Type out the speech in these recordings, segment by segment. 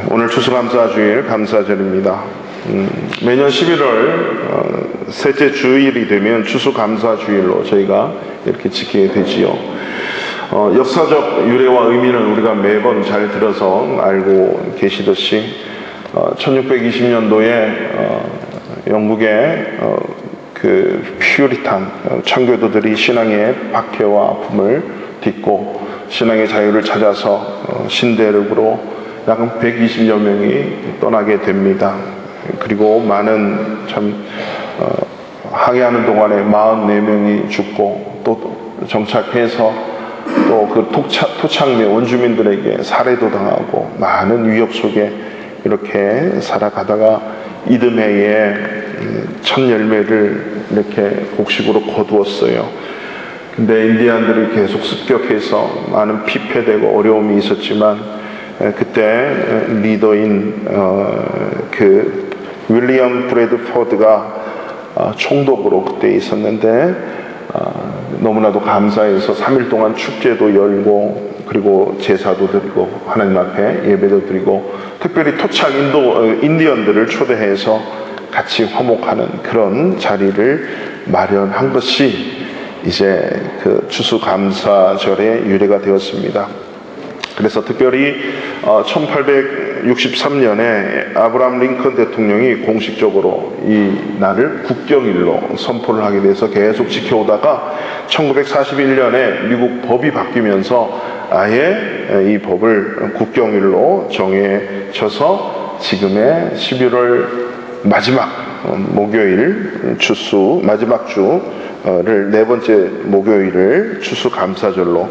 오늘 추수감사주일 감사절입니다. 매년 11월 셋째 주일이 되면 추수감사주일로 저희가 이렇게 지키게 되지요. 역사적 유래와 의미는 우리가 매번 잘 들어서 알고 계시듯이 1620년도에 영국의 그 퓨리탄 청교도들이 신앙의 박해와 아픔을 딛고 신앙의 자유를 찾아서 신대륙으로 약 120여 명이 떠나게 됩니다. 그리고 많은 항해하는 동안에 44명이 죽고 또 정착해서 또 그 토착민 원주민들에게 살해도 당하고 많은 위협 속에 이렇게 살아가다가 이듬해에 첫 열매를 이렇게 곡식으로 거두었어요. 근데 인디안들이 계속 습격해서 많은 피폐되고 어려움이 있었지만 그때 리더인 그 윌리엄 브래드포드가 총독으로 그때 있었는데 너무나도 감사해서 3일 동안 축제도 열고 그리고 제사도 드리고 하나님 앞에 예배도 드리고 특별히 토착 인디언들을 초대해서 같이 화목하는 그런 자리를 마련한 것이 이제 그 추수감사절의 유래가 되었습니다. 그래서 특별히 1863년에 아브라함 링컨 대통령이 공식적으로 이 날을 국경일로 선포를 하게 돼서 계속 지켜오다가 1941년에 미국 법이 바뀌면서 아예 이 법을 국경일로 정해져서 지금의 11월 마지막 목요일 추수 마지막 주를 네 번째 목요일을 추수감사절로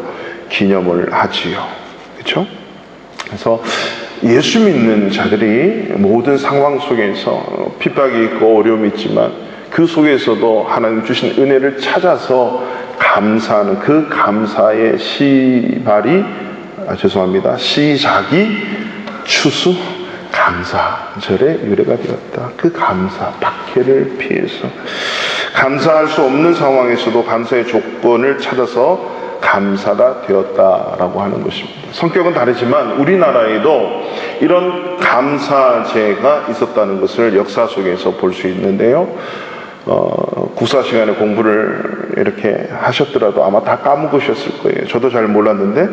기념을 하지요. 그렇죠? 그래서 예수 믿는 자들이 모든 상황 속에서 핍박이 있고 어려움이 있지만 그 속에서도 하나님 주신 은혜를 찾아서 감사하는 그 감사의 시작이 추수 감사절의 유래가 되었다. 그 감사, 박해를 피해서 감사할 수 없는 상황에서도 감사의 조건을 찾아서 감사가 되었다라고 하는 것입니다. 성격은 다르지만 우리나라에도 이런 감사제가 있었다는 것을 역사 속에서 볼 수 있는데요. 국사 시간에 공부를 이렇게 하셨더라도 아마 다 까먹으셨을 거예요. 저도 잘 몰랐는데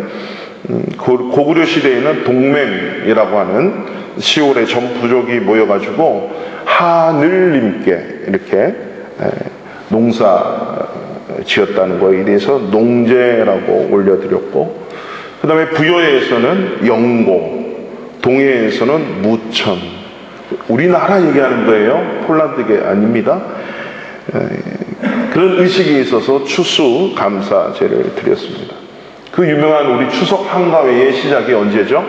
고구려 시대에는 동맹이라고 하는 시올의 전 부족이 모여가지고 하늘님께 이렇게 농사 지었다는 거에 대해서 농제라고 올려드렸고, 그 다음에 부여에서는 영고, 동해에서는 무천. 우리나라 얘기하는 거예요. 폴란드계 아닙니다. 그런 의식이 있어서 추수감사제를 드렸습니다. 그 유명한 우리 추석 한가위의 시작이 언제죠?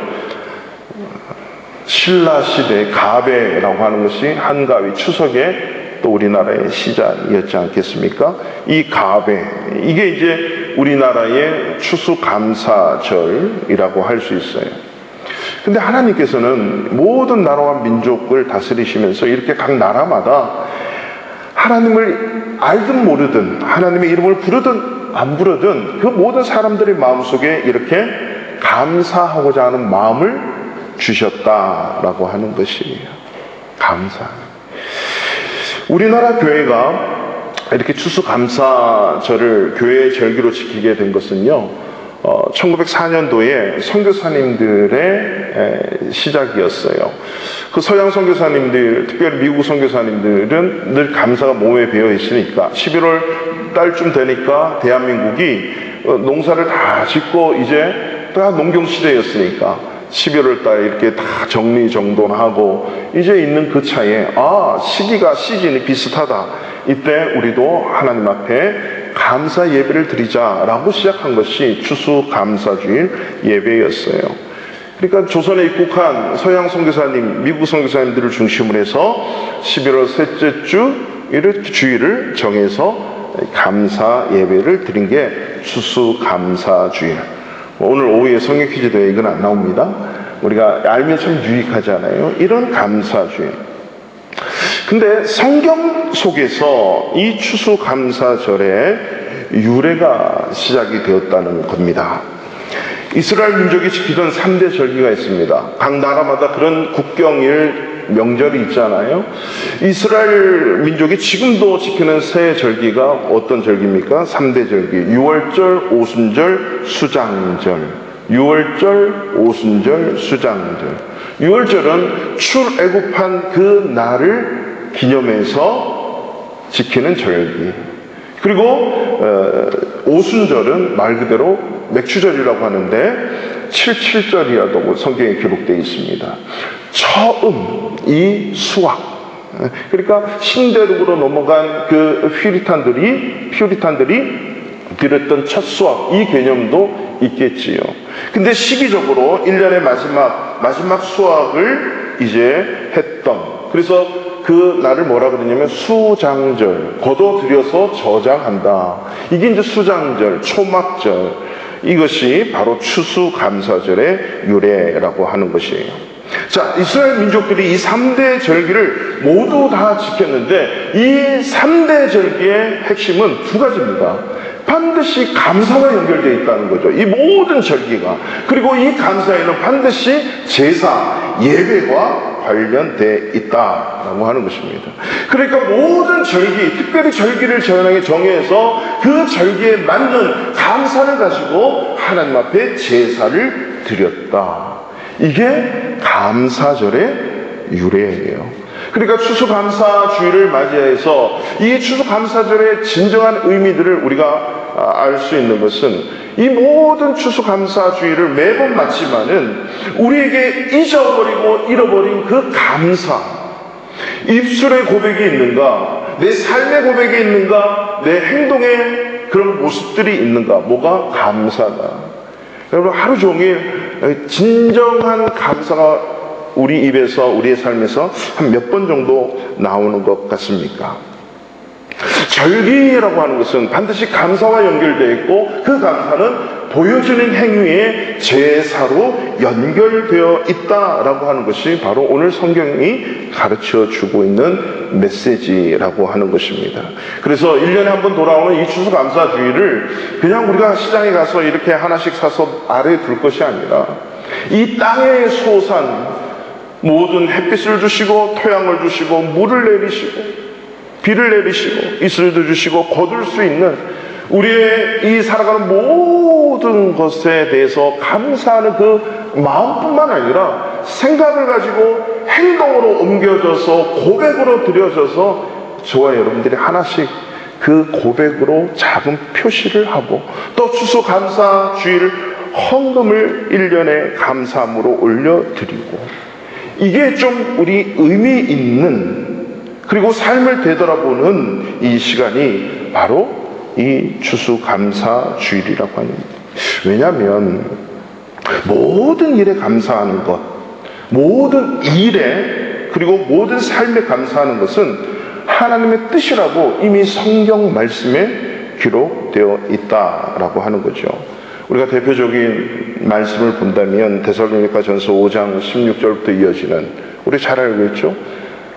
신라시대 가배라고 하는 것이 한가위 추석의 또 우리나라의 시작이었지 않겠습니까? 이 가배, 이게 이제 우리나라의 추수감사절이라고 할 수 있어요. 근데 하나님께서는 모든 나라와 민족을 다스리시면서 이렇게 각 나라마다 하나님을 알든 모르든 하나님의 이름을 부르든 안 부르든 그 모든 사람들의 마음속에 이렇게 감사하고자 하는 마음을 주셨다라고 하는 것이에요. 감사. 우리나라 교회가 이렇게 추수감사절을 교회의 절기로 지키게 된 것은요, 1904년도에 선교사님들의 시작이었어요. 그 서양 선교사님들, 특별히 미국 선교사님들은 늘 감사가 몸에 배어 있으니까 11월 달쯤 되니까 대한민국이 농사를 다 짓고 이제 다 농경시대였으니까 11월 달 이렇게 다 정리정돈하고 이제 있는 그 차에 시즌이 비슷하다. 이때 우리도 하나님 앞에 감사 예배를 드리자라고 시작한 것이 추수감사주일 예배였어요. 그러니까 조선에 입국한 서양 선교사님, 미국 선교사님들을 중심으로 해서 11월 셋째 주일을 정해서 감사 예배를 드린 게 추수감사주일. 오늘 오후에 성경 퀴즈도에 이건 안 나옵니다. 우리가 알면 참 유익하잖아요. 이런 감사주일. 근데 성경 속에서 이 추수감사절의 유래가 시작이 되었다는 겁니다. 이스라엘 민족이 지키던 3대 절기가 있습니다. 각 나라마다 그런 국경일 명절이 있잖아요. 이스라엘 민족이 지금도 지키는 새 절기가 어떤 절기입니까? 3대 절기. 유월절, 오순절, 수장절. 유월절, 오순절, 수장절. 유월절은 출애굽한 그 날을 기념해서 지키는 절기. 그리고 오순절은 말 그대로 맥추절이라고 하는데 77절이라고 성경에 기록되어 있습니다. 처음 이 수확, 그러니까 신대륙으로 넘어간 그 퓨리탄들이 드렸던 첫 수확, 이 개념도 있겠지요. 근데 시기적으로 1년의 마지막 수확을 이제 했던, 그래서 그 날을 뭐라 그러냐면 수장절, 거둬들여서 저장한다. 이게 이제 수장절, 초막절, 이것이 바로 추수감사절의 유래라고 하는 것이에요. 자, 이스라엘 민족들이 이 3대 절기를 모두 다 지켰는데 이 3대 절기의 핵심은 두 가지입니다. 반드시 감사와 연결되어 있다는 거죠. 이 모든 절기가. 그리고 이 감사에는 반드시 제사, 예배와 관련되어 있다라고 하는 것입니다. 그러니까 모든 절기, 특별히 절기를 정해서 그 절기에 맞는 감사를 가지고 하나님 앞에 제사를 드렸다. 이게 감사절의 유래예요. 그러니까 추수감사주의를 맞이해서 이 추수감사절의 진정한 의미들을 우리가 알 수 있는 것은 이 모든 추수감사주의를 매번 맞지만은 우리에게 잊어버리고 잃어버린 그 감사, 입술의 고백이 있는가, 내 삶의 고백이 있는가, 내 행동에 그런 모습들이 있는가, 뭐가 감사다. 여러분, 하루 종일 진정한 감사가 우리 입에서, 우리의 삶에서 한 몇 번 정도 나오는 것 같습니까? 절기라고 하는 것은 반드시 감사와 연결되어 있고 그 감사는 보여지는 행위의 제사로 연결되어 있다라고 하는 것이 바로 오늘 성경이 가르쳐 주고 있는 메시지라고 하는 것입니다. 그래서 1년에 한 번 돌아오는 이 추수감사주의를 그냥 우리가 시장에 가서 이렇게 하나씩 사서 아래에 둘 것이 아니라 이 땅의 소산, 모든 햇빛을 주시고 토양을 주시고 물을 내리시고 비를 내리시고 이슬도 주시고 거둘 수 있는 우리의 이 살아가는 모든 것에 대해서 감사하는 그 마음뿐만 아니라 생각을 가지고 행동으로 옮겨져서 고백으로 드려져서 저와 여러분들이 하나씩 그 고백으로 작은 표시를 하고 또 추수감사주의를 헌금을 1년에 감사함으로 올려드리고 이게 좀 우리 의미 있는 그리고 삶을 되돌아보는 이 시간이 바로 이 추수감사주일이라고 합니다. 왜냐하면 모든 일에 감사하는 것, 모든 일에 그리고 모든 삶에 감사하는 것은 하나님의 뜻이라고 이미 성경 말씀에 기록되어 있다라고 하는 거죠. 우리가 대표적인 말씀을 본다면 데살로니가전서 5장 16절부터 이어지는 우리 잘 알고 있죠?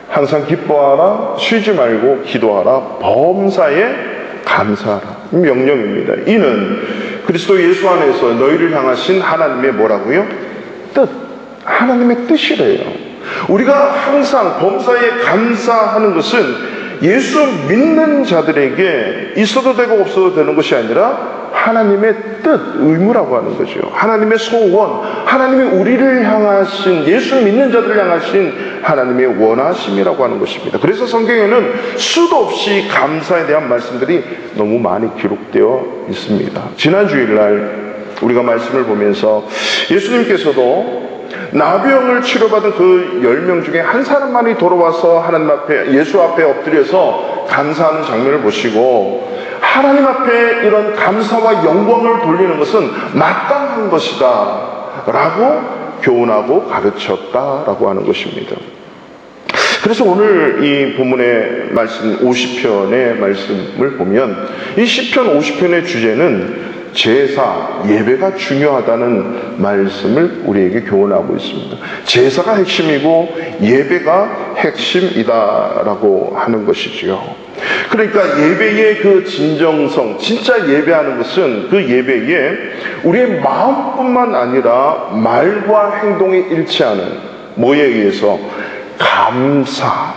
항상 기뻐하라, 쉬지 말고 기도하라, 범사에 감사하라. 명령입니다. 이는 그리스도 예수 안에서 너희를 향하신 하나님의 뭐라고요? 뜻, 하나님의 뜻이래요. 우리가 항상 범사에 감사하는 것은 예수 믿는 자들에게 있어도 되고 없어도 되는 것이 아니라 하나님의 뜻, 의무라고 하는 거죠. 하나님의 소원, 하나님이 우리를 향하신, 예수 믿는 자들을 향하신 하나님의 원하심이라고 하는 것입니다. 그래서 성경에는 수도 없이 감사에 대한 말씀들이 너무 많이 기록되어 있습니다. 지난 주일날 우리가 말씀을 보면서 예수님께서도 나병을 치료받은 그 10명 중에 한 사람만이 돌아와서 하나님 앞에, 예수 앞에 엎드려서 감사하는 장면을 보시고 하나님 앞에 이런 감사와 영광을 돌리는 것은 마땅한 것이다 라고 교훈하고 가르쳤다라고 하는 것입니다. 그래서 오늘 이 본문의 말씀 50편의 말씀을 보면 이 시편 50편의 주제는 제사, 예배가 중요하다는 말씀을 우리에게 교훈하고 있습니다. 제사가 핵심이고 예배가 핵심이다라고 하는 것이지요. 그러니까 예배의 그 진정성, 진짜 예배하는 것은 그 예배에 우리의 마음뿐만 아니라 말과 행동이 일치하는 뭐에 의해서? 감사.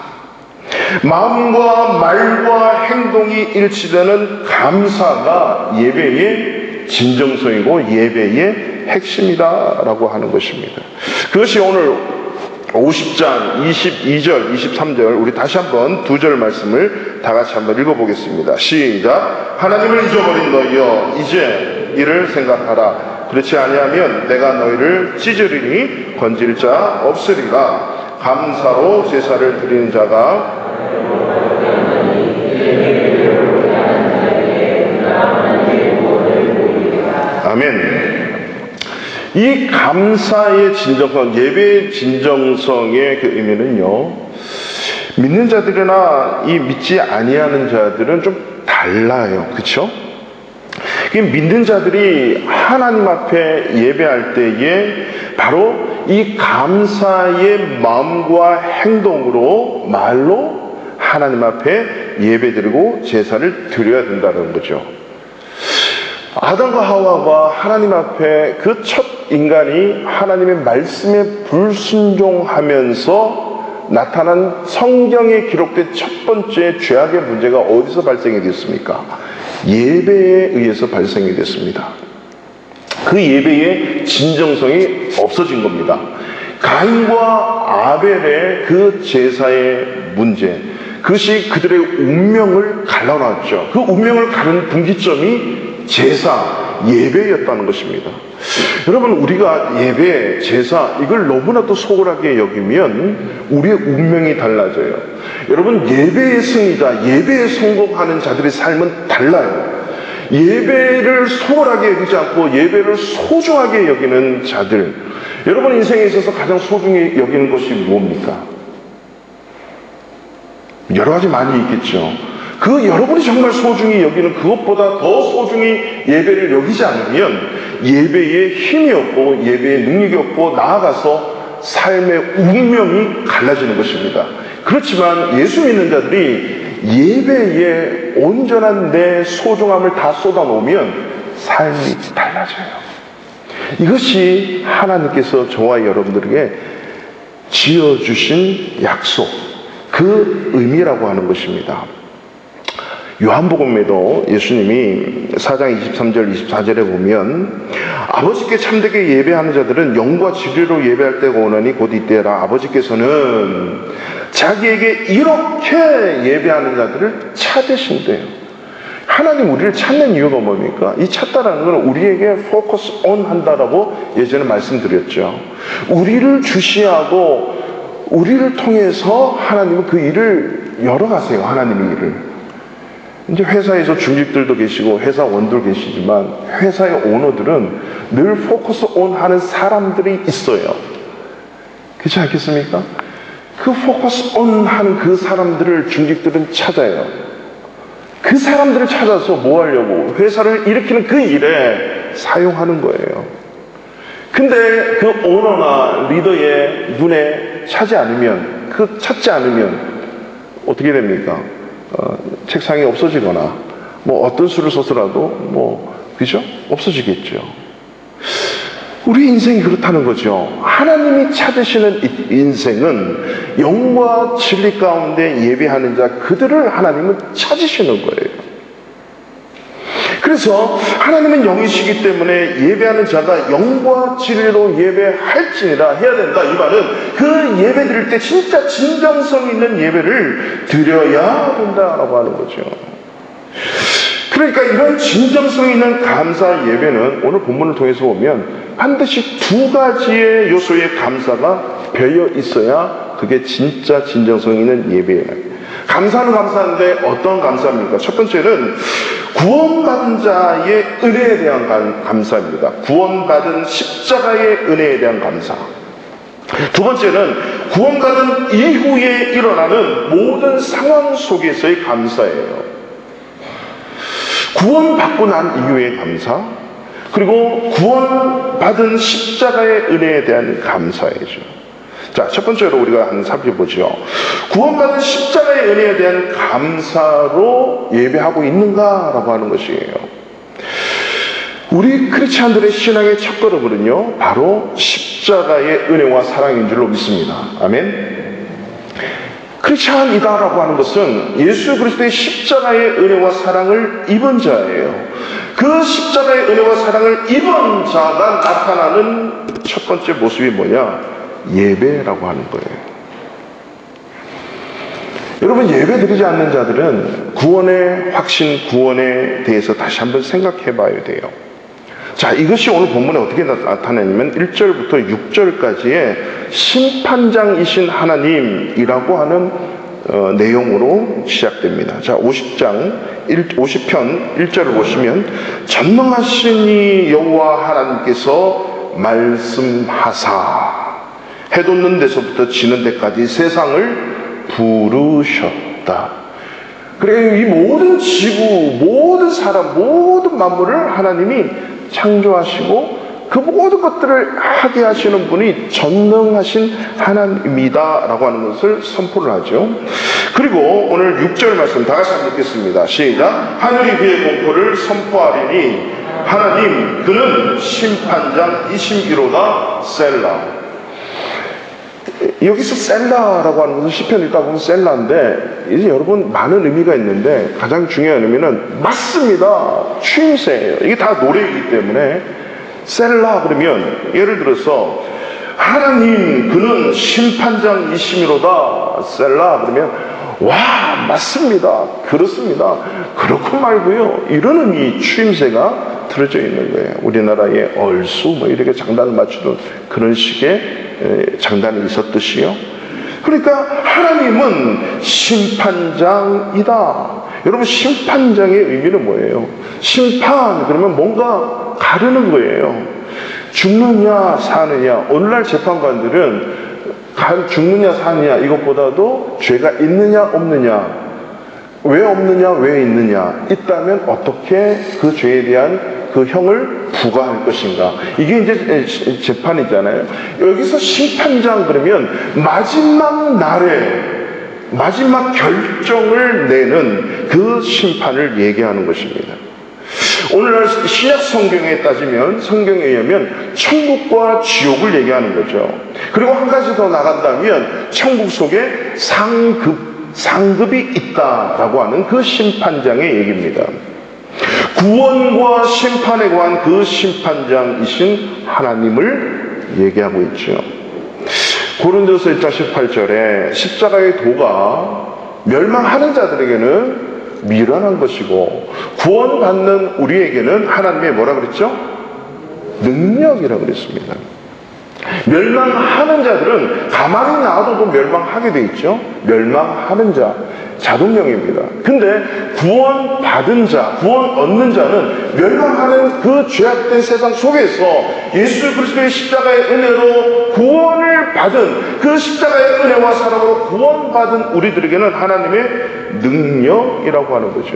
마음과 말과 행동이 일치되는 감사가 예배의 진정성이고 예배의 핵심이다라고 하는 것입니다. 그것이 오늘 50장 22절 23절 우리 다시 한번 두 절 말씀을 다 같이 한번 읽어보겠습니다. 시작. 하나님을 잊어버린 너희여 이제 이를 생각하라. 그렇지 아니하면 내가 너희를 찢으리니 건질 자 없으리라. 감사로 제사를 드리는 자가 아멘. 이 감사의 진정성, 예배의 진정성의 그 의미는요, 믿는 자들이나 이 믿지 아니하는 자들은 좀 달라요. 그렇죠? 믿는 자들이 하나님 앞에 예배할 때에 바로 이 감사의 마음과 행동으로 말로 하나님 앞에 예배드리고 제사를 드려야 된다는 거죠. 아담과 하와가 하나님 앞에 그 첫 인간이 하나님의 말씀에 불순종하면서 나타난 성경에 기록된 첫 번째 죄악의 문제가 어디서 발생이 됐습니까? 예배에 의해서 발생이 됐습니다. 그 예배의 진정성이 없어진 겁니다. 가인과 아벨의 그 제사의 문제, 그것이 그들의 운명을 갈라놨죠. 그 운명을 가른 분기점이 제사, 예배였다는 것입니다. 여러분, 우리가 예배, 제사 이걸 너무나도 소홀하게 여기면 우리의 운명이 달라져요. 여러분, 예배의 승리자, 예배에 성공하는 자들의 삶은 달라요. 예배를 소홀하게 여기지 않고 예배를 소중하게 여기는 자들, 여러분 인생에 있어서 가장 소중히 여기는 것이 뭡니까? 여러 가지 많이 있겠죠. 그 여러분이 정말 소중히 여기는 그것보다 더 소중히 예배를 여기지 않으면 예배에 힘이 없고 예배에 능력이 없고 나아가서 삶의 운명이 갈라지는 것입니다. 그렇지만 예수 믿는 자들이 예배에 온전한 내 소중함을 다 쏟아놓으면 삶이 달라져요. 이것이 하나님께서 저와 여러분들에게 지어주신 약속, 그 의미라고 하는 것입니다. 요한복음에도 예수님이 4장 23절 24절에 보면 아버지께 참되게 예배하는 자들은 영과 진리로 예배할 때가 오나니 곧 이때라. 아버지께서는 자기에게 이렇게 예배하는 자들을 찾으신대요. 하나님 우리를 찾는 이유가 뭡니까? 이 찾다라는 건 우리에게 포커스 온 한다라고 예전에 말씀드렸죠. 우리를 주시하고 우리를 통해서 하나님은 그 일을 열어가세요. 하나님의 일을. 이제 회사에서 중직들도 계시고 회사원도 계시지만 회사의 오너들은 늘 포커스 온 하는 사람들이 있어요. 그렇지 않겠습니까? 그 포커스 온 하는 그 사람들을 중직들은 찾아요. 그 사람들을 찾아서 뭐 하려고? 회사를 일으키는 그 일에 사용하는 거예요. 근데 그 오너나 리더의 눈에 찾지 않으면 어떻게 됩니까? 책상이 없어지거나 뭐 어떤 수를 써서라도 그죠? 없어지겠죠. 우리 인생이 그렇다는 거죠. 하나님이 찾으시는 인생은 영과 진리 가운데 예배하는 자 그들을 하나님은 찾으시는 거예요. 그래서 하나님은 영이시기 때문에 예배하는 자가 영과 진리로 예배할지니라 해야 된다. 이 말은 그 예배 드릴 때 진짜 진정성 있는 예배를 드려야 된다라고 하는 거죠. 그러니까 이런 진정성 있는 감사 예배는 오늘 본문을 통해서 보면 반드시 두 가지의 요소의 감사가 배어 있어야 그게 진짜 진정성 있는 예배예요. 감사는 감사인데 어떤 감사입니까? 첫 번째는 구원받은 자의 은혜에 대한 감사입니다. 구원받은 십자가의 은혜에 대한 감사. 두 번째는 구원받은 이후에 일어나는 모든 상황 속에서의 감사예요. 구원받고 난 이후의 감사, 그리고 구원받은 십자가의 은혜에 대한 감사이죠. 자, 첫 번째로 우리가 한번 살펴보죠. 구원받은 십자가의 은혜에 대한 감사로 예배하고 있는가라고 하는 것이에요. 우리 크리스찬들의 신앙의 첫걸음은요, 바로 십자가의 은혜와 사랑인 줄로 믿습니다. 아멘. 크리스찬이다라고 하는 것은 예수 그리스도의 십자가의 은혜와 사랑을 입은 자예요. 그 십자가의 은혜와 사랑을 입은 자가 나타나는 첫 번째 모습이 뭐냐? 예배라고 하는 거예요. 여러분, 예배 드리지 않는 자들은 구원의 확신, 구원에 대해서 다시 한번 생각해 봐야 돼요. 자, 이것이 오늘 본문에 어떻게 나타나냐면 1절부터 6절까지의 심판장이신 하나님이라고 하는 내용으로 시작됩니다. 자, 50편 1절을 보시면 전능하신 이 여호와 하나님께서 말씀하사 해 돋는 데서부터 지는 데까지 세상을 부르셨다. 그래, 이 모든 지구, 모든 사람, 모든 만물을 하나님이 창조하시고 그 모든 것들을 하게 하시는 분이 전능하신 하나님이다라고 하는 것을 선포를 하죠. 그리고 오늘 6절 말씀 다 같이 한번 읽겠습니다. 시작. 하늘이 그의 공포를 선포하리니 하나님 그는 심판장이심이로다. 셀라. 여기서 셀라라고 하는 것은 시편 읽다 보면 셀라인데, 이제 여러분 많은 의미가 있는데 가장 중요한 의미는 맞습니다. 추임새예요. 이게 다 노래이기 때문에 셀라 그러면, 예를 들어서 하나님 그는 심판장이심이로다. 셀라 그러면 와, 맞습니다. 그렇습니다. 그렇고 말고요, 이런 의미 추임새가 들어져 있는 거예요. 우리나라의 얼수 뭐 이렇게 장단을 맞추는 그런 식의 장단이 있었듯이요. 그러니까 하나님은 심판장이다. 여러분, 심판장의 의미는 뭐예요? 심판 그러면 뭔가 가르는 거예요. 죽느냐 사느냐. 오늘날 재판관들은 죽느냐 사느냐 이것보다도 죄가 있느냐 없느냐, 왜 없느냐 왜 있느냐, 있다면 어떻게 그 죄에 대한 그 형을 부과할 것인가, 이게 이제 재판이잖아요. 여기서 심판장 그러면 마지막 날에 마지막 결정을 내는 그 심판을 얘기하는 것입니다. 오늘날 신약 성경에 따지면, 성경에 의하면 천국과 지옥을 얘기하는 거죠. 그리고 한 가지 더 나간다면 천국 속에 상급이 있다라고 하는 그 심판장의 얘기입니다. 구원과 심판에 관한 그 심판장이신 하나님을 얘기하고 있죠. 고린도서 1장 18절에 십자가의 도가 멸망하는 자들에게는 미련한 것이고 구원받는 우리에게는 하나님의 뭐라 그랬죠? 능력이라고 그랬습니다. 멸망하는 자들은 가만히 놔둬도 멸망하게 돼 있죠. 멸망하는 자, 자동명입니다. 근데 구원받은 자, 구원 얻는 자는 멸망하는 그 죄악된 세상 속에서 예수 그리스도의 십자가의 은혜로 구원을 받은 그 십자가의 은혜와 사랑으로 구원받은 우리들에게는 하나님의 능력이라고 하는 거죠.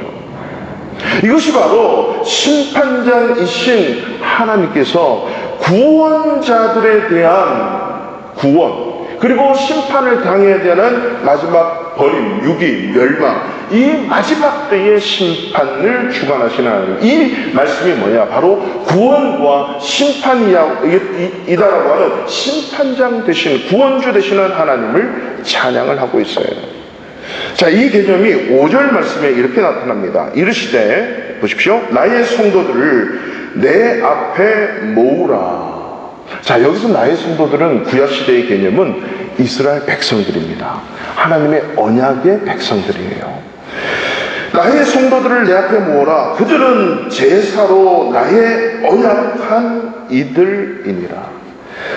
이것이 바로 심판장이신 하나님께서 구원자들에 대한 구원, 그리고 심판을 당해야 되는 마지막 버림, 유기, 멸망, 이 마지막 때의 심판을 주관하시는 하나님. 이 말씀이 뭐냐? 바로 구원과 심판이다라고 하는 심판장 되신, 구원주 되시는 하나님을 찬양을 하고 있어요. 자, 이 개념이 5절 말씀에 이렇게 나타납니다. 이르시되, 보십시오. 나의 성도들을 내 앞에 모으라. 자, 여기서 나의 성도들은 구약시대의 개념은 이스라엘 백성들입니다. 하나님의 언약의 백성들이에요. 나의 성도들을 내 앞에 모으라. 그들은 제사로 나의 언약한 이들이니라.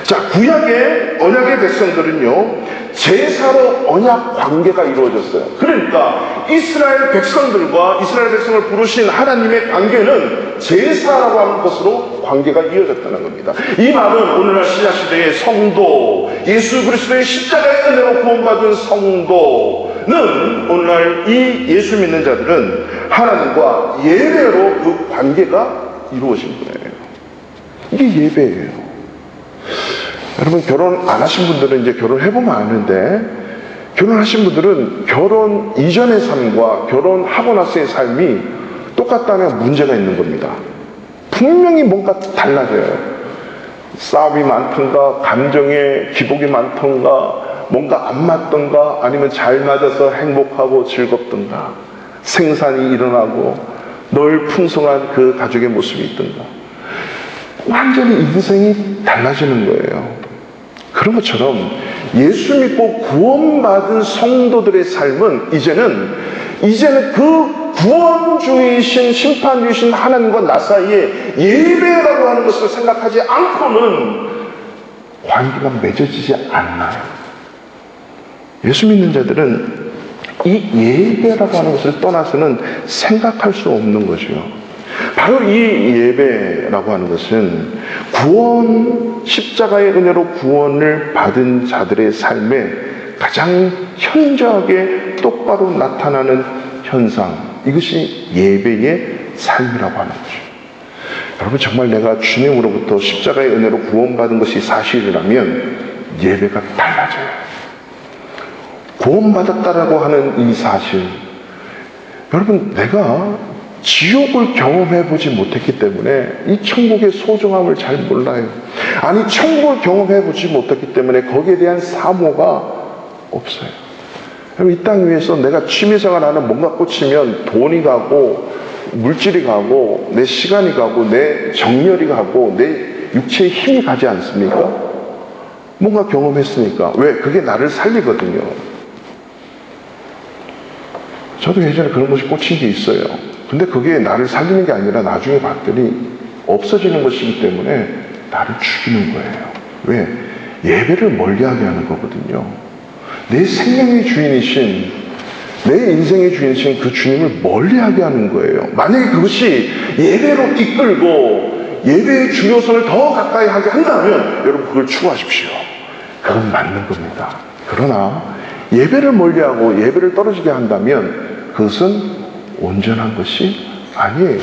자, 구약의 언약의 백성들은요, 제사로 언약 관계가 이루어졌어요. 그러니까 이스라엘 백성들과 이스라엘 백성을 부르신 하나님의 관계는 제사라고 하는 것으로 관계가 이어졌다는 겁니다. 이 말은 오늘날 신약시대의 성도, 예수 그리스도의 십자가의 은혜로 구원받은 성도는, 오늘날 이 예수 믿는 자들은 하나님과 예배로 그 관계가 이루어진 거예요. 이게 예배예요. 여러분, 결혼 안 하신 분들은 이제 결혼해보면 아는데, 결혼하신 분들은 결혼 이전의 삶과 결혼하고 나서의 삶이 똑같다면 문제가 있는 겁니다. 분명히 뭔가 달라져요. 싸움이 많던가, 감정의 기복이 많던가, 뭔가 안 맞던가, 아니면 잘 맞아서 행복하고 즐겁던가, 생산이 일어나고 늘 풍성한 그 가족의 모습이 있던가, 완전히 인생이 달라지는 거예요. 그런 것처럼 예수 믿고 구원받은 성도들의 삶은 이제는 그 구원주이신 심판주이신 하나님과 나 사이에 예배라고 하는 것을 생각하지 않고는 관계가 맺어지지 않나요? 예수 믿는 자들은 이 예배라고 하는 것을 떠나서는 생각할 수 없는 거죠. 바로 이 예배라고 하는 것은 십자가의 은혜로 구원을 받은 자들의 삶에 가장 현저하게 똑바로 나타나는 현상, 이것이 예배의 삶이라고 하는 거죠. 여러분, 정말 내가 주님으로부터 십자가의 은혜로 구원받은 것이 사실이라면 예배가 달라져요. 구원받았다라고 하는 이 사실, 여러분, 내가 지옥을 경험해보지 못했기 때문에 이 천국의 소중함을 잘 몰라요. 아니, 천국을 경험해보지 못했기 때문에 거기에 대한 사모가 없어요. 이 땅 위에서 내가 취미생활하는 뭔가 꽂히면 돈이 가고 물질이 가고 내 시간이 가고 내 정열이 가고 내 육체의 힘이 가지 않습니까? 뭔가 경험했으니까. 왜? 그게 나를 살리거든요. 저도 예전에 그런 것이 꽂힌 게 있어요. 근데 그게 나를 살리는 게 아니라 나중에 봤더니 없어지는 것이기 때문에 나를 죽이는 거예요. 왜? 예배를 멀리하게 하는 거거든요. 내 생명의 주인이신, 내 인생의 주인이신 그 주님을 멀리하게 하는 거예요. 만약에 그것이 예배로 이끌고 예배의 중요성을 더 가까이 하게 한다면 여러분, 그걸 추구하십시오. 그건 맞는 겁니다. 그러나 예배를 멀리하고 예배를 떨어지게 한다면 그것은 온전한 것이 아니에요.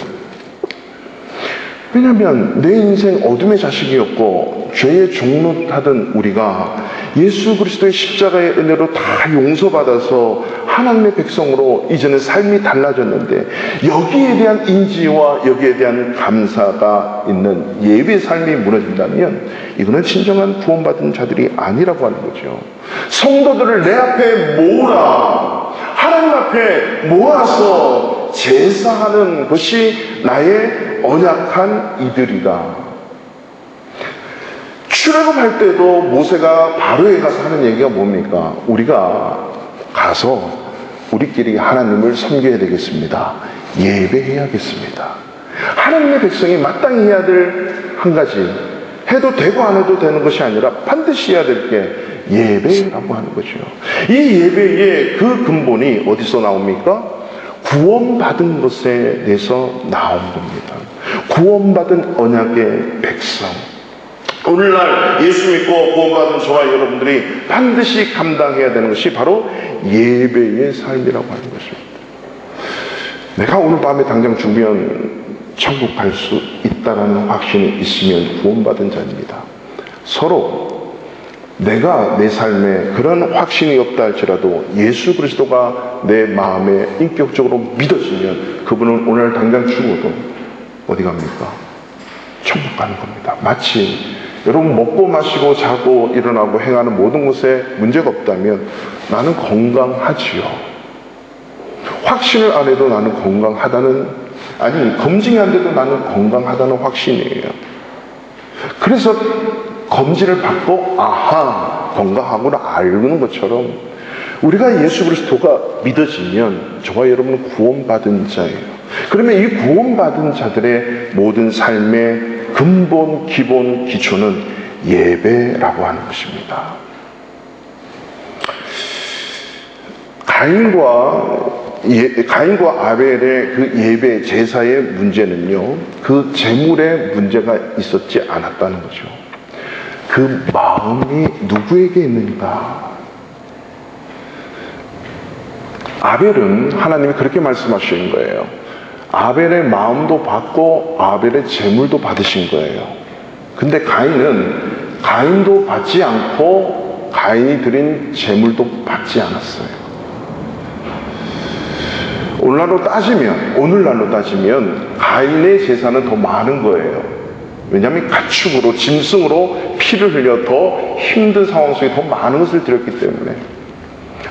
왜냐하면 내 인생 어둠의 자식이었고 죄의 종노하던 우리가 예수 그리스도의 십자가의 은혜로 다 용서받아서 하나님의 백성으로 이제는 삶이 달라졌는데, 여기에 대한 인지와 여기에 대한 감사가 있는 예배 삶이 무너진다면 이거는 진정한 구원받은 자들이 아니라고 하는 거죠. 성도들을 내 앞에 모으라, 하나님 앞에 모아서 제사하는 것이 나의 언약한 이들이다. 출애굽할 때도 모세가 바로에 가서 하는 얘기가 뭡니까? 우리가 가서 우리끼리 하나님을 섬겨야 되겠습니다. 예배해야겠습니다. 하나님의 백성이 마땅히 해야 될 한 가지, 해도 되고 안 해도 되는 것이 아니라 반드시 해야 될 게 예배라고 하는 거죠. 이 예배의 그 근본이 어디서 나옵니까? 구원받은 것에 대해서 나온 겁니다. 구원받은 언약의 백성. 오늘날 예수 믿고 구원받은 저와 여러분들이 반드시 감당해야 되는 것이 바로 예배의 삶이라고 하는 것입니다. 내가 오늘 밤에 당장 죽으면 천국 갈 수 있다는 확신이 있으면 구원받은 자입니다. 서로 내가 내 삶에 그런 확신이 없다 할지라도 예수 그리스도가 내 마음에 인격적으로 믿어지면 그분은 오늘 당장 죽어도 어디 갑니까? 천국 가는 겁니다. 마치 여러분, 먹고 마시고 자고 일어나고 행하는 모든 것에 문제가 없다면 나는 건강하지요. 확신을 안 해도 나는 건강하다는, 아니 검증이 안 돼도 나는 건강하다는 확신이에요. 그래서 검진을 받고 아하, 건강하구나 알는 것처럼 우리가 예수 그리스도가 믿어지면 저와 여러분은 구원받은 자예요. 그러면 이 구원받은 자들의 모든 삶의 근본, 기본, 기초는 예배라고 하는 것입니다. 가인과 아벨의 그 예배, 제사의 문제는요, 그 제물에 문제가 있었지 않았다는 거죠. 그 마음이 누구에게 있는가? 아벨은 하나님이 그렇게 말씀하신 거예요. 아벨의 마음도 받고 아벨의 제물도 받으신 거예요. 근데 가인은 가인도 받지 않고 가인이 드린 제물도 받지 않았어요. 오늘날로 따지면 가인의 제사는 더 많은 거예요. 왜냐하면 가축으로, 짐승으로 피를 흘려 더 힘든 상황 속에 더 많은 것을 드렸기 때문에.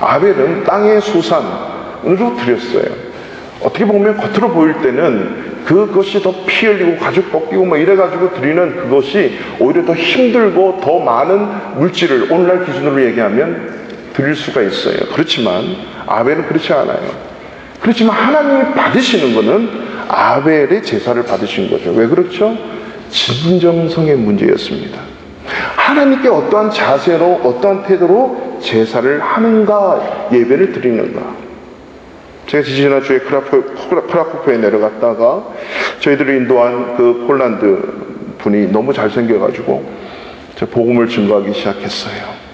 아벨은 땅의 소산으로 드렸어요. 어떻게 보면 겉으로 보일 때는 그것이 더 피 흘리고 가죽 벗기고 뭐 이래가지고 드리는 그것이 오히려 더 힘들고 더 많은 물질을 오늘날 기준으로 얘기하면 드릴 수가 있어요. 그렇지만 아벨은 그렇지 않아요. 그렇지만 하나님이 받으시는 것은 아벨의 제사를 받으신 거죠. 왜 그렇죠? 진정성의 문제였습니다. 하나님께 어떠한 자세로, 어떠한 태도로 제사를 하는가, 예배를 드리는가. 제가 지지난주에 크라쿠프에 내려갔다가 저희들이 인도한 그 폴란드 분이 너무 잘생겨가지고 저 복음을 증거하기 시작했어요.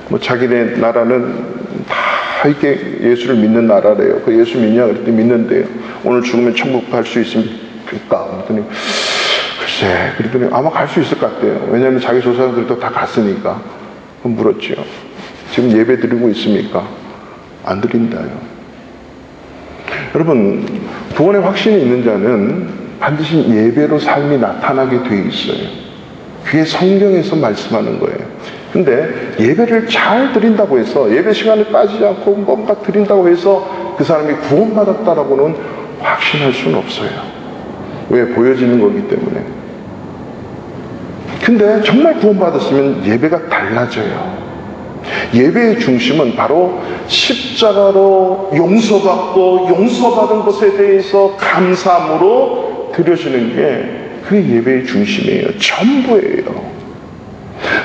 뭐 자기네 나라는 다 이렇게 예수를 믿는 나라래요. 그 예수 믿냐 그랬더니 믿는데요. 오늘 죽으면 천국 갈 수 있습니까? 그랬더니 글쎄, 그랬더니 아마 갈 수 있을 것 같아요. 왜냐하면 자기 조상들도 다 갔으니까. 물었죠. 지금 예배 드리고 있습니까? 안 드린다요. 여러분, 구원의 확신이 있는 자는 반드시 예배로 삶이 나타나게 돼 있어요. 그게 성경에서 말씀하는 거예요. 근데 예배를 잘 드린다고 해서, 예배 시간에 빠지지 않고 뭔가 드린다고 해서 그 사람이 구원받았다라고는 확신할 수는 없어요. 왜? 보여지는 거기 때문에. 근데 정말 구원받았으면 예배가 달라져요. 예배의 중심은 바로 십자가로 용서받고 용서받은 것에 대해서 감사함으로 드려지는 게 그 예배의 중심이에요. 전부예요.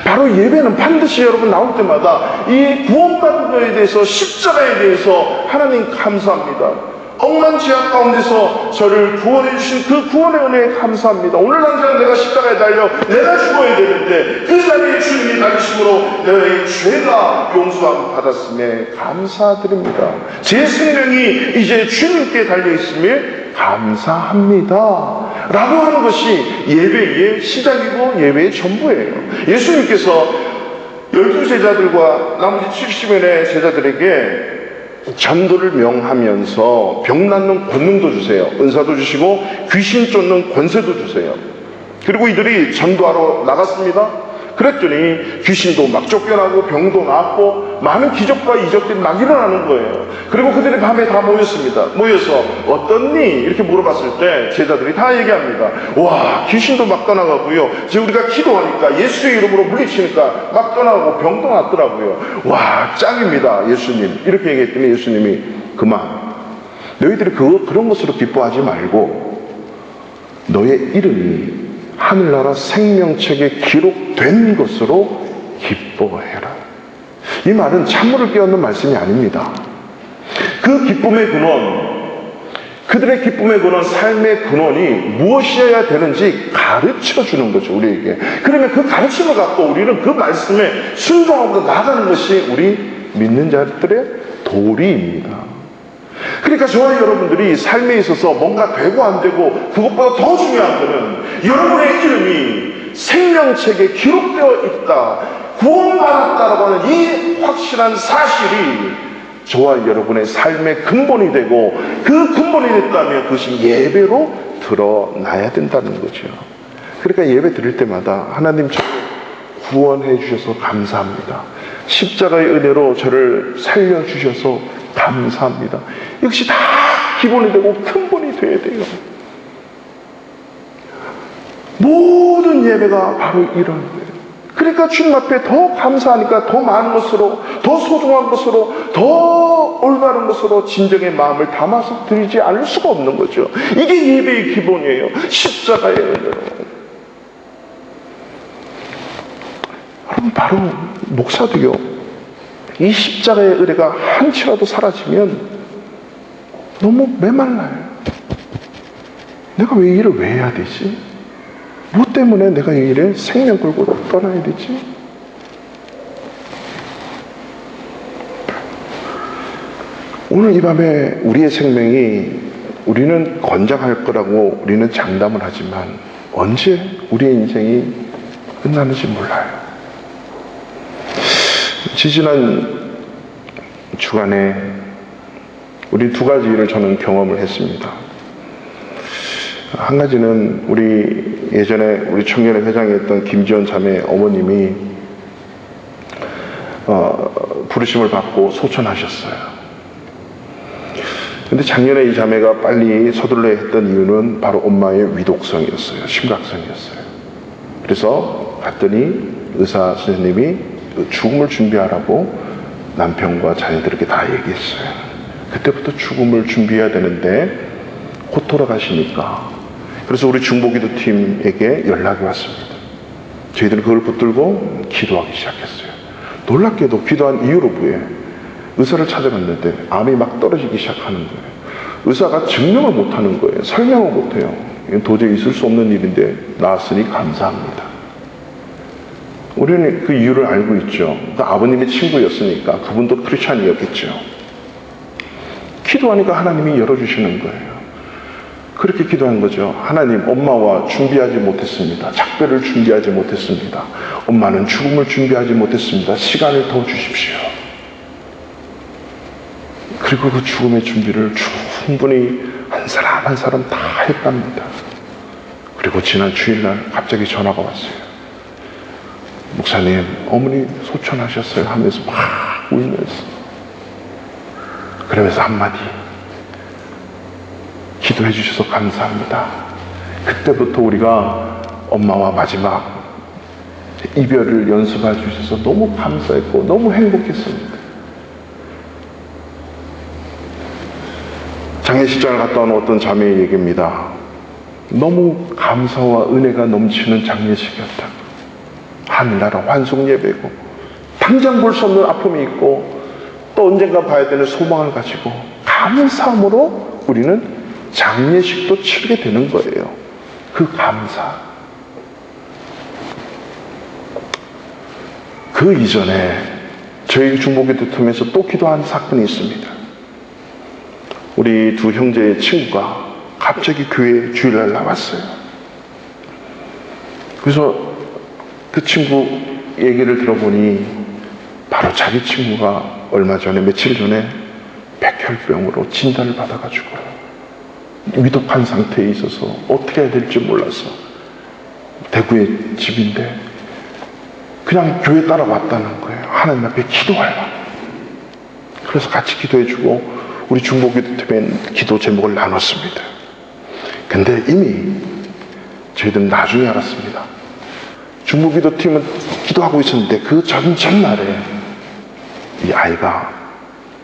바로 예배는 반드시 여러분 나올 때마다 이 구원받은 것에 대해서, 십자가에 대해서 하나님 감사합니다. 억만 죄악 가운데서 저를 구원해 주신 그 구원의 은혜에 감사합니다. 오늘 당장 내가 십자가에 달려 내가 죽어야 되는데 그 자리에 주님이 달리심으로 내 죄가 용서함 받았음에 감사드립니다. 제 생명이 이제 주님께 달려 있음에 감사합니다 라고 하는 것이 예배의 시작이고 예배의 전부예요. 예수님께서 12제자들과 나머지 70명의 제자들에게 전도를 명하면서 병 낫는 권능도 주세요. 은사도 주시고 귀신 쫓는 권세도 주세요. 그리고 이들이 전도하러 나갔습니다. 그랬더니 귀신도 막 쫓겨나고 병도 낫고 많은 기적과 이적들이 막 일어나는 거예요. 그리고 그들이 밤에 다 모였습니다. 모여서 어떻니? 이렇게 물어봤을 때 제자들이 다 얘기합니다. 와, 귀신도 막 떠나가고요. 이제 우리가 기도하니까 예수의 이름으로 물리치니까 막 떠나고 병도 낫더라고요. 와, 짱입니다, 예수님. 이렇게 얘기했더니 예수님이 그만. 너희들이 그런 것으로 기뻐하지 말고 너의 이름이 하늘나라 생명책에 기록된 것으로 기뻐해라. 이 말은 찬물을 끼얹는 말씀이 아닙니다. 그 기쁨의 근원, 그들의 기쁨의 근원, 삶의 근원이 무엇이어야 되는지 가르쳐 주는 거죠, 우리에게. 그러면 그 가르침을 갖고 우리는 그 말씀에 순종하고 나가는 것이 우리 믿는 자들의 도리입니다. 그러니까 저와 여러분들이 삶에 있어서 뭔가 되고 안 되고 그것보다 더 중요한 것은 여러분의 이름이 생명책에 기록되어 있다, 구원받았다라고 하는 이 확실한 사실이 저와 여러분의 삶의 근본이 되고, 그 근본이 됐다면 그것이 예배로 드러나야 된다는 거죠. 그러니까 예배 드릴 때마다 하나님 저를 구원해 주셔서 감사합니다. 십자가의 은혜로 저를 살려주셔서 감사합니다. 이것이 다 기본이 되고 근본이 되어야 돼요. 모든 예배가 바로 이런 거예요. 그러니까 주님 앞에 더 감사하니까 더 많은 것으로, 더 소중한 것으로, 더 올바른 것으로 진정의 마음을 담아서 드리지 않을 수가 없는 거죠. 이게 예배의 기본이에요. 십자가의 은혜로. 여러분, 바로 목사도요, 이 십자가의 은혜가 한치라도 사라지면 너무 메말라요. 내가 왜 이 일을 왜 해야 되지? 뭐 때문에 내가 이 일에 생명 걸고 떠나야 되지? 오늘 이 밤에 우리의 생명이, 우리는 건장할 거라고 우리는 장담을 하지만 언제 우리의 인생이 끝나는지 몰라요. 지지난 주간에 우리 두 가지 일을 저는 경험을 했습니다. 한 가지는 우리 예전에 우리 청년회 회장이었던 김지원 자매 어머님이 부르심을 받고 소천하셨어요. 근데 작년에 이 자매가 빨리 서둘러야 했던 이유는 바로 엄마의 위독성이었어요. 심각성이었어요. 그래서 갔더니 의사 선생님이 죽음을 준비하라고 남편과 자녀들에게 다 얘기했어요. 그때부터 죽음을 준비해야 되는데 곧 돌아가시니까. 그래서 우리 중보기도 팀에게 연락이 왔습니다. 저희들은 그걸 붙들고 기도하기 시작했어요. 놀랍게도 기도한 이유로 뭐예요? 의사를 찾아갔는데 암이 막 떨어지기 시작하는 거예요. 의사가 증명을 못하는 거예요. 설명을 못해요. 이건 도저히 있을 수 없는 일인데 나았으니 감사합니다. 우리는 그 이유를 알고 있죠. 아버님의 친구였으니까 그분도 크리스찬이었겠죠. 기도하니까 하나님이 열어주시는 거예요. 그렇게 기도한 거죠. 하나님, 엄마와 준비하지 못했습니다. 작별을 준비하지 못했습니다. 엄마는 죽음을 준비하지 못했습니다. 시간을 더 주십시오. 그리고 그 죽음의 준비를 충분히 한 사람 한 사람 다 했답니다. 그리고 지난 주일날 갑자기 전화가 왔어요. 목사님, 어머니 소천하셨어요 하면서 막 울면서, 그러면서 한마디, 기도해 주셔서 감사합니다. 그때부터 우리가 엄마와 마지막 이별을 연습해 주셔서 너무 감사했고 너무 행복했습니다. 장례식장을 갔다 온 어떤 자매의 얘기입니다. 너무 감사와 은혜가 넘치는 장례식이었다. 하늘나라 환송 예배고 당장 볼 수 없는 아픔이 있고 또 언젠가 봐야 되는 소망을 가지고 감사함으로 우리는 장례식도 치르게 되는 거예요. 그 감사. 그 이전에 저희 중보기도 틈에서 또 기도한 사건이 있습니다. 우리 두 형제의 친구가 갑자기 교회에 주일날 나왔어요. 그래서 그 친구 얘기를 들어보니 바로 자기 친구가 얼마 전에, 며칠 전에 백혈병으로 진단을 받아가지고 위독한 상태에 있어서 어떻게 해야 될지 몰라서 대구의 집인데 그냥 교회 따라왔다는 거예요. 하나님 앞에 기도하려고. 그래서 같이 기도해주고 우리 중보기도팀에 기도 제목을 나눴습니다. 근데 이미 저희들은 나중에 알았습니다. 중보기도팀은 기도하고 있었는데 그 전날에 이 아이가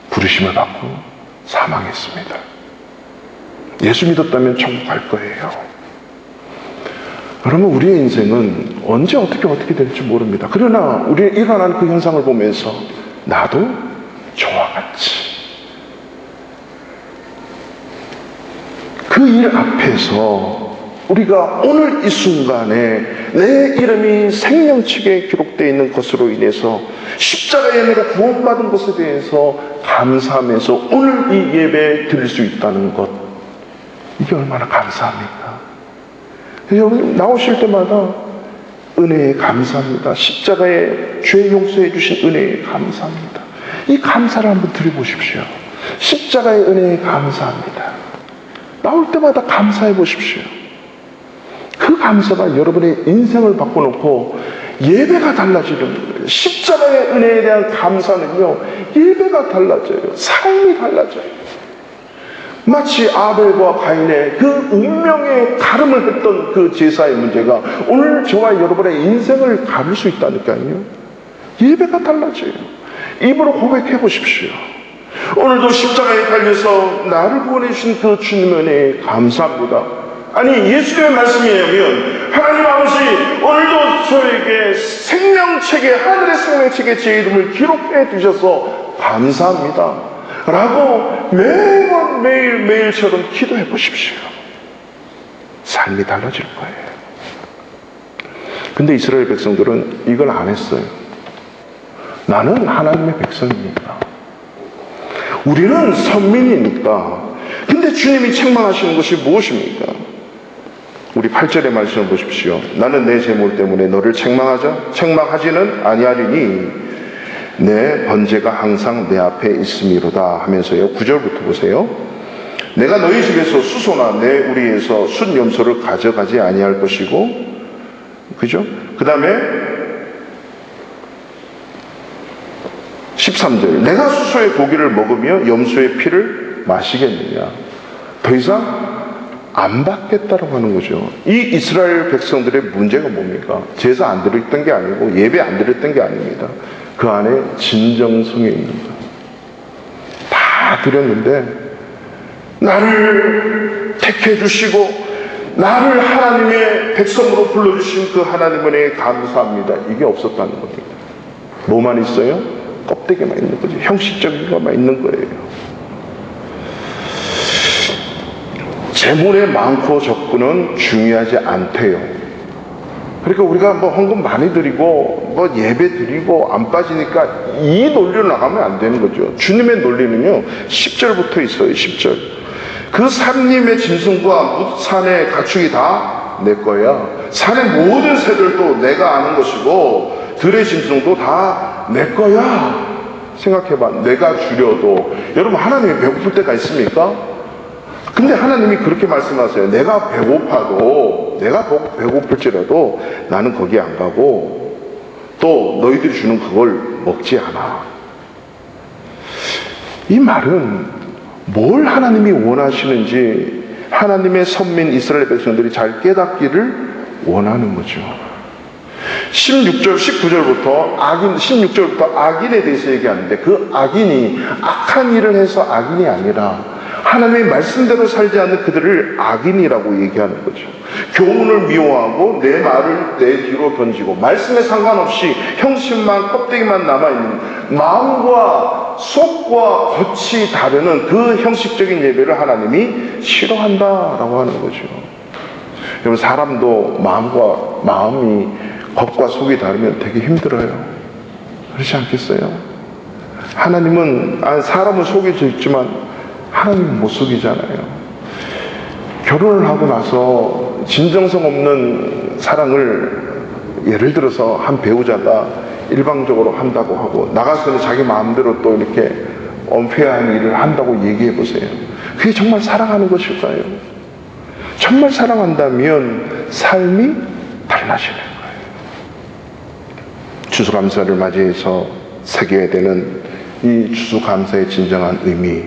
부르심을 받고 사망했습니다. 예수 믿었다면 천국 갈 거예요. 그러면 우리의 인생은 언제 어떻게 될지 모릅니다. 그러나 우리 일어난 그 현상을 보면서 나도 저와 같이 그 일 앞에서 우리가 오늘 이 순간에 내 이름이 생명책에 기록되어 있는 것으로 인해서 십자가의 은혜로 구원받은 것에 대해서 감사하면서 오늘 이 예배에 드릴 수 있다는 것, 이게 얼마나 감사합니까? 여러분 나오실 때마다 은혜에 감사합니다. 십자가에 죄 용서해 주신 은혜에 감사합니다. 이 감사를 한번 드려보십시오. 십자가의 은혜에 감사합니다. 나올 때마다 감사해 보십시오. 그 감사가 여러분의 인생을 바꿔놓고 예배가 달라지는 거예요. 십자가의 은혜에 대한 감사는요, 예배가 달라져요. 삶이 달라져요. 마치 아벨과 가인의 그 운명의 가름을 했던 그 제사의 문제가 오늘 저와 여러분의 인생을 가를 수 있다니까요. 예배가 달라져요. 입으로 고백해 보십시오. 오늘도 십자가에 달려서 나를 구원해 주신 그 주님의 은혜에 감사합니다. 아니, 예수님의 말씀이냐면 하나님 아버지, 오늘도 저에게 생명책에, 하늘의 생명책에 제 이름을 기록해 주셔서 감사합니다 라고 매번 매일처럼 기도해 보십시오. 삶이 달라질 거예요. 근데 이스라엘 백성들은 이걸 안 했어요. 나는 하나님의 백성이니까, 우리는 선민이니까. 근데 주님이 책망하시는 것이 무엇입니까? 우리 8절의 말씀을 보십시오. 나는 내 재물 때문에 너를 책망하지는 아니하리니 내 번제가 항상 내 앞에 있음이로다 하면서요. 9절부터 보세요. 내가 너희 집에서 수소나 내 우리에서 순염소를 가져가지 아니할 것이고, 그죠? 그 다음에 13절. 내가 수소의 고기를 먹으며 염소의 피를 마시겠느냐. 더 이상 안 받겠다라고 하는 거죠. 이 이스라엘 백성들의 문제가 뭡니까? 제사 안 드렸던 게 아니고 예배 안 드렸던 게 아닙니다. 그 안에 진정성이 있는 거예요. 다 드렸는데 나를 택해 주시고 나를 하나님의 백성으로 불러주신 그 하나님 은혜에 감사합니다. 이게 없었다는 겁니다. 뭐만 있어요? 껍데기만 있는 거죠. 형식적인 것만 있는 거예요. 재물의 많고 적고는 중요하지 않대요. 그러니까 우리가 뭐 헌금 많이 드리고 뭐 예배 드리고 안 빠지니까 이 논리로 나가면 안 되는 거죠. 주님의 논리는요 10절부터 있어요. 10절. 그 산림의 짐승과 산의 가축이 다 내 거야. 산의 모든 새들도 내가 아는 것이고 들의 짐승도 다 내 거야. 생각해봐. 내가 주려도 여러분 하나님이 배고플 때가 있습니까? 근데 하나님이 그렇게 말씀하세요. 내가 배고플지라도 나는 거기 안 가고 또 너희들이 주는 그걸 먹지 않아. 이 말은 뭘 하나님이 원하시는지 하나님의 선민 이스라엘 백성들이 잘 깨닫기를 원하는 거죠. 16절, 19절부터 16절부터 악인에 대해서 얘기하는데 그 악인이 악한 일을 해서 악인이 아니라 하나님의 말씀대로 살지 않는 그들을 악인이라고 얘기하는 거죠. 교훈을 미워하고 내 말을 내 뒤로 던지고 말씀에 상관없이 형식만 껍데기만 남아있는 마음과 속과 겉이 다르는 그 형식적인 예배를 하나님이 싫어한다라고 하는 거죠. 여러분 사람도 마음이 겉과 속이 다르면 되게 힘들어요. 그렇지 않겠어요? 하나님은 사람은 속일 수 있지만 하나님은 못 속이잖아요. 결혼을 하고 나서 진정성 없는 사랑을 예를 들어서 한 배우자가 일방적으로 한다고 하고 나가서는 자기 마음대로 또 이렇게 언페어한 일을 한다고 얘기해 보세요. 그게 정말 사랑하는 것일까요? 정말 사랑한다면 삶이 달라지는 거예요. 추수감사를 맞이해서 새겨야 되는 이 추수감사의 진정한 의미,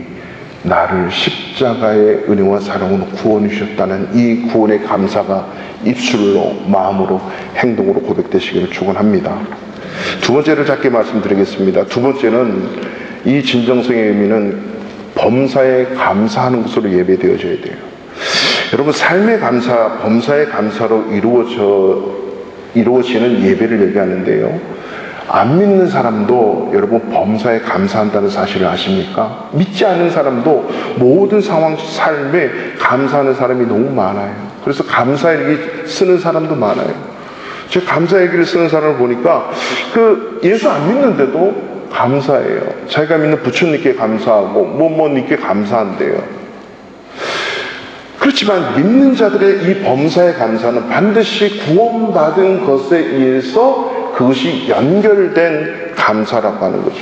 나를 십자가의 은혜와 사랑으로 구원해 주셨다는 이 구원의 감사가 입술로, 마음으로, 행동으로 고백되시기를 축원합니다. 두 번째를 짧게 말씀드리겠습니다. 두 번째는 이 진정성의 의미는 범사에 감사하는 것으로 예배되어져야 돼요. 여러분 삶의 감사, 범사의 감사로 이루어지는 예배를 얘기하는데요. 안 믿는 사람도 여러분 범사에 감사한다는 사실을 아십니까? 믿지 않는 사람도 모든 상황, 삶에 감사하는 사람이 너무 많아요. 그래서 감사일기 쓰는 사람도 많아요. 제가 감사일기를 쓰는 사람을 보니까 예수 안 믿는데도 감사해요. 자기가 믿는 부처님께 감사하고 뭐님께 감사한대요. 그렇지만 믿는 자들의 이 범사의 감사는 반드시 구원받은 것에 의해서 그것이 연결된 감사라고 하는 거죠.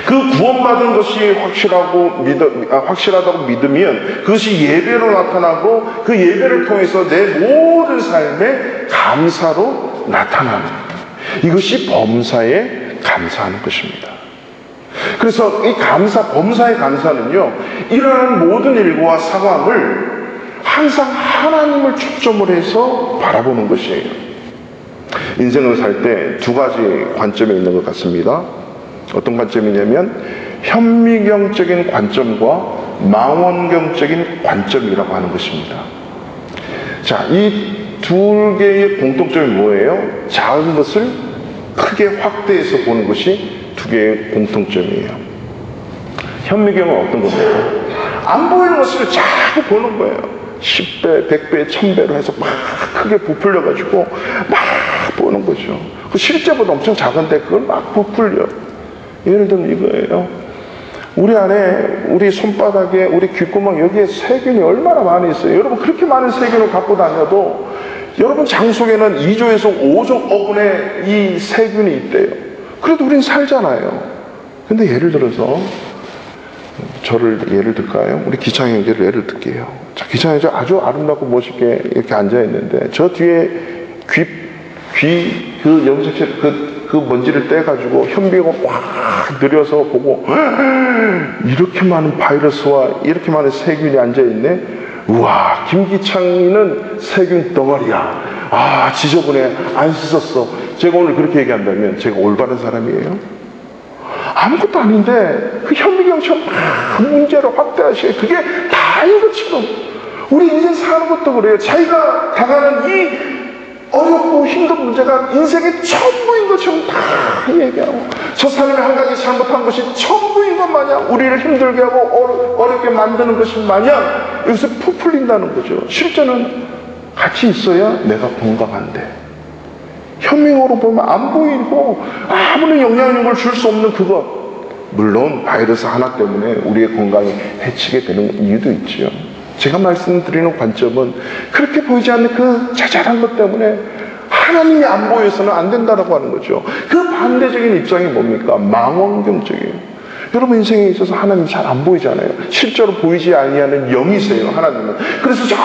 그 구원받은 것이 확실하다고 믿으면 그것이 예배로 나타나고 그 예배를 통해서 내 모든 삶에 감사로 나타나는 거예요. 이것이 범사에 감사하는 것입니다. 그래서 이 범사의 감사는요, 일어나는 모든 일과 상황을 항상 하나님을 초점으로 해서 바라보는 것이에요. 인생을 살 때 두 가지 관점이 있는 것 같습니다. 어떤 관점이냐면 현미경적인 관점과 망원경적인 관점이라고 하는 것입니다. 자, 이 두 개의 공통점이 뭐예요? 작은 것을 크게 확대해서 보는 것이 두 개의 공통점이에요. 현미경은 어떤 겁니까? 안 보이는 것을 자꾸 보는 거예요. 10배, 100배, 1000배로 해서 막 크게 부풀려가지고 막 보는 거죠. 그 실제보다 엄청 작은데 그걸 막 부풀려. 예를 들면 이거예요. 우리 안에, 우리 손바닥에, 우리 귓구멍 여기에 세균이 얼마나 많이 있어요. 여러분 그렇게 많은 세균을 갖고 다녀도 여러분 장 속에는 2조에서 5조 어분의 이 세균이 있대요. 그래도 우린 살잖아요. 근데 예를 들어서 저를 예를 들까요? 우리 기창 형제를 예를 들게요. 자, 기창 형제 아주 아름답고 멋있게 이렇게 앉아 있는데 저 뒤에 그 염색체 그 먼지를 떼가지고 현미가 확 느려서 보고 이렇게 많은 바이러스와 이렇게 많은 세균이 앉아 있네. 우와, 김기창이는 세균 덩어리야. 아, 지저분해. 안 씻었어. 제가 오늘 그렇게 얘기한다면 제가 올바른 사람이에요? 아무것도 아닌데 그 현미경처럼 그 문제를 확대하시게 그게 다인 것처럼 우리 인생 사는 것도 그래요. 자기가 당하는 이 어렵고 힘든 문제가 인생의 전부인 것처럼 다 얘기하고 저 사람이 한 가지 잘못한 것이 전부인 것 마냥 우리를 힘들게 하고 어렵게 만드는 것이 마냥 여기서 풀린다는 거죠. 실제는 같이 있어야 내가 건강한데 현미경으로 보면 안 보이고 아무런 영향력을 줄 수 없는 그것, 물론 바이러스 하나 때문에 우리의 건강이 해치게 되는 이유도 있지요. 제가 말씀드리는 관점은 그렇게 보이지 않는 그 자잘한 것 때문에 하나님이 안 보여서는 안 된다라고 하는 거죠. 그 반대적인 입장이 뭡니까? 망원경적이에요. 여러분 인생에 있어서 하나님 잘 안 보이잖아요. 실제로 보이지 아니하는 영이세요, 하나님은. 그래서 저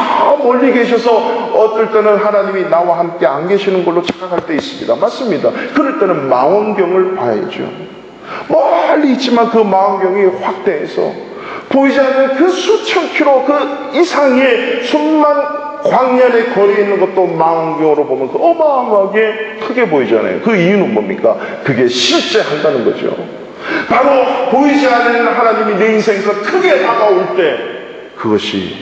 멀리 계셔서 어떨 때는 하나님이 나와 함께 안 계시는 걸로 착각할 때 있습니다. 맞습니다. 그럴 때는 망원경을 봐야죠. 멀리 있지만 그 망원경이 확대해서 보이지 않는 그 수천 킬로 그 이상의 수만 광년의 거리에 있는 것도 망원경으로 보면 그 어마어마하게 크게 보이잖아요. 그 이유는 뭡니까? 그게 실제 한다는 거죠. 바로 보이지 않는 하나님이 내 인생에서 크게 다가올 때 그것이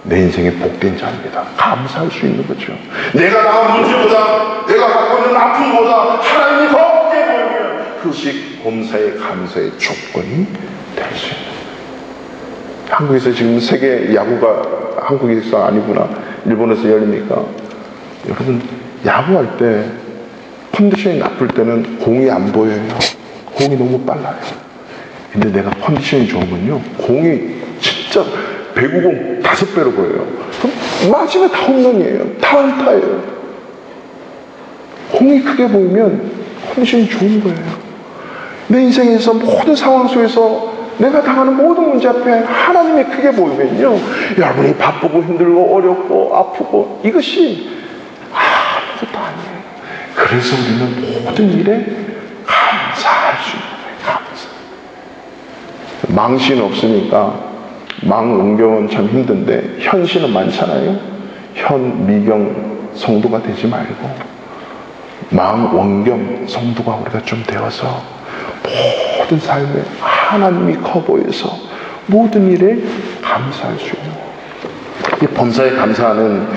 내 인생의 복된 자입니다. 감사할 수 있는 거죠. 내가 당한 문제보다 내가 갖고 있는 아픔보다 하나님이 더 크게 보이면 그것이 범사의 감사의 조건이 될 수 있는 거죠. 한국에서 지금 세계 야구가 한국에서 아니구나 일본에서 열립니까? 여러분 야구할 때 컨디션이 나쁠 때는 공이 안 보여요. 공이 너무 빨라요. 근데 내가 컨디션이 좋으면요 공이 진짜 배구공 5배로 보여요. 그럼 맞으면 다 홈런이에요. 다 안타예요. 공이 크게 보이면 컨디션이 좋은 거예요. 내 인생에서 모든 상황 속에서 내가 당하는 모든 문제 앞에 하나님이 크게 보이면요 여러분이 바쁘고 힘들고 어렵고 아프고 이것이 아무것도 아니에요. 그래서 우리는 모든 일에 감사할 수 있는 거예요. 감사. 망신 없으니까 망원경은 참 힘든데 현신은 많잖아요. 현미경 성도가 되지 말고 망원경 성도가 우리가 좀 되어서 모든 삶에 하나님이 커 보여서 모든 일에 감사할 수 있는 거예요. 이 범사에 감사하는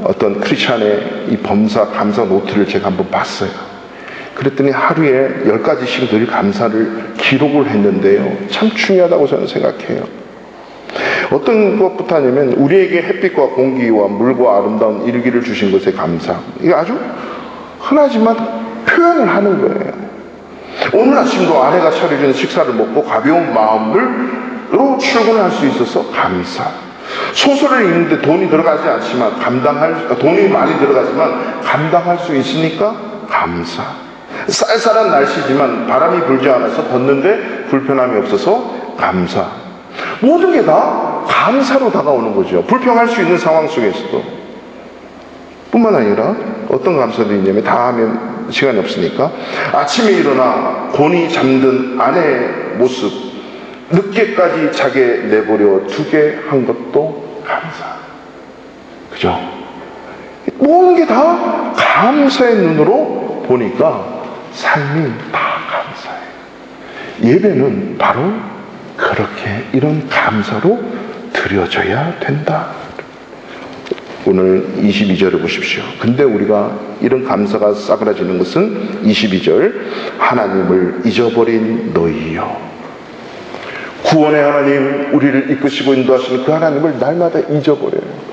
어떤 크리스찬의 이 범사 감사 노트를 제가 한번 봤어요. 그랬더니 하루에 10가지씩 늘 감사를 기록을 했는데요. 참 중요하다고 저는 생각해요. 어떤 것부터 하냐면 우리에게 햇빛과 공기와 물과 아름다운 일기를 주신 것에 감사. 이게 아주 흔하지만 표현을 하는 거예요. 오늘 아침도 아내가 차려준 식사를 먹고 가벼운 마음으로 출근할 수 있어서 감사. 소설을 읽는데 돈이 들어가지 않지만 돈이 많이 들어가지만 감당할 수 있으니까 감사. 쌀쌀한 날씨지만 바람이 불지 않아서 걷는데 불편함이 없어서 감사. 모든 게 다 감사로 다가오는 거죠. 불평할 수 있는 상황 속에서도. 뿐만 아니라 어떤 감사도 있냐면 다 하면 시간이 없으니까 아침에 일어나 곤히 잠든 아내의 모습 늦게까지 자게 내버려 두게 한 것도 감사. 그죠? 모든 게 다 감사의 눈으로 보니까 삶이 다 감사해요. 예배는 바로 그렇게 이런 감사로 드려져야 된다. 오늘 22절을 보십시오. 근데 우리가 이런 감사가 싸그라지는 것은 22절 하나님을 잊어버린 너희여. 구원의 하나님, 우리를 이끄시고 인도하시는 그 하나님을 날마다 잊어버려요.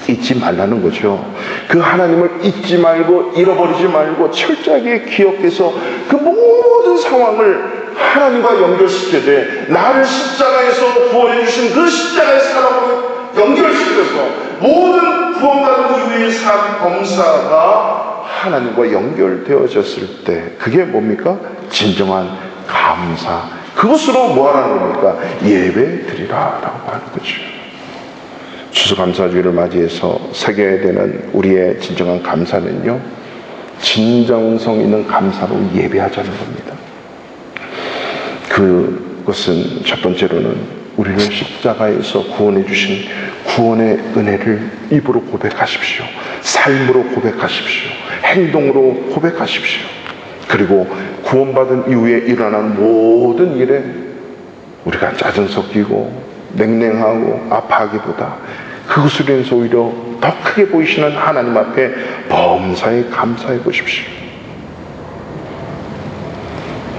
잊지 말라는 거죠. 그 하나님을 잊지 말고 잃어버리지 말고 철저하게 기억해서 그 모든 상황을 하나님과 연결시켜야 돼. 나를 십자가에서 구원해 주신 그 십자가의 사랑으로 연결시켜서 모든 구원받은 이후의 삶 범사가 하나님과 연결되어졌을 때 그게 뭡니까? 진정한 감사. 그것으로 뭐 하라는 겁니까? 예배 드리라 라고 하는 거죠. 추수감사주의를 맞이해서 새겨야 되는 우리의 진정한 감사는요, 진정성 있는 감사로 예배하자는 겁니다. 그것은 첫 번째로는 우리를 십자가에서 구원해 주신 구원의 은혜를 입으로 고백하십시오. 삶으로 고백하십시오. 행동으로 고백하십시오. 그리고 구원받은 이후에 일어나는 모든 일에 우리가 짜증 섞이고 냉랭하고 아파하기보다 그것을 위해서 오히려 더 크게 보이시는 하나님 앞에 범사에 감사해 보십시오.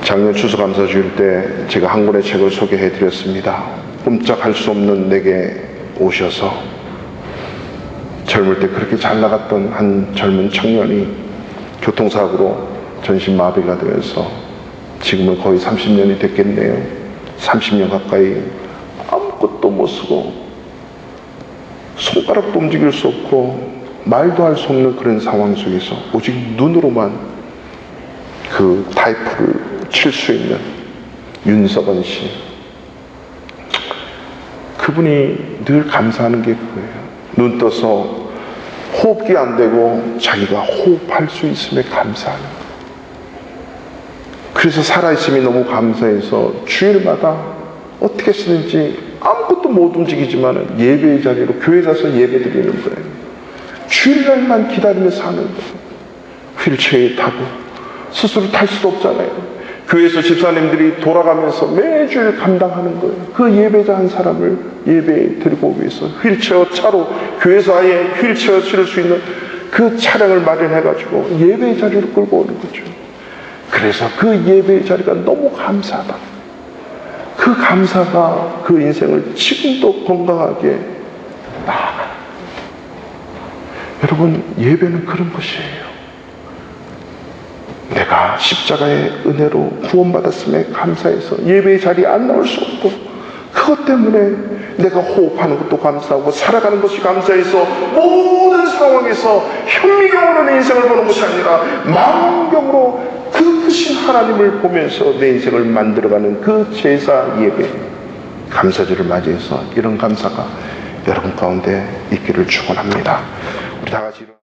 작년 추수감사주일 때 제가 한 권의 책을 소개해 드렸습니다. 꼼짝할 수 없는 내게 오셔서. 젊을 때 그렇게 잘 나갔던 한 젊은 청년이 교통사고로 전신마비가 되어서 지금은 거의 30년이 됐겠네요. 30년 가까이 아무것도 못 쓰고 손가락도 움직일 수 없고 말도 할 수 없는 그런 상황 속에서 오직 눈으로만 그 타이프를 칠 수 있는 윤석원 씨, 그분이 늘 감사하는 게 그거예요. 눈 떠서 호흡기 안 되고 자기가 호흡할 수 있음에 감사하는 거예요. 그래서 살아있음이 너무 감사해서 주일마다 어떻게 쓰는지 아무것도 못 움직이지만 예배의 자리로 교회 가서 예배 드리는 거예요. 주일날만 기다리며 사는 거예요. 휠체어에 타고 스스로 탈 수도 없잖아요. 교회에서 집사님들이 돌아가면서 매주일 감당하는 거예요. 그 예배자 한 사람을 예배에 드리고 위해서 휠체어 차로 교회에서 아예 휠체어 실을 수 있는 그 차량을 마련해가지고 예배의 자리로 끌고 오는 거죠. 그래서 그 예배의 자리가 너무 감사하다. 그 감사가 그 인생을 지금도 건강하게 나아가는. 여러분, 예배는 그런 것이에요. 내가 십자가의 은혜로 구원받았음에 감사해서 예배의 자리에 안 나올 수 없고, 그것 때문에 내가 호흡하는 것도 감사하고 살아가는 것이 감사해서 모든 상황에서 현미경으로 내 인생을 보는 것이 아니라 망원경으로 그 크신 하나님을 보면서 내 인생을 만들어가는 그 제사 예배, 감사절을 맞이해서 이런 감사가 여러분 가운데 있기를 축원합니다. 우리 다 같이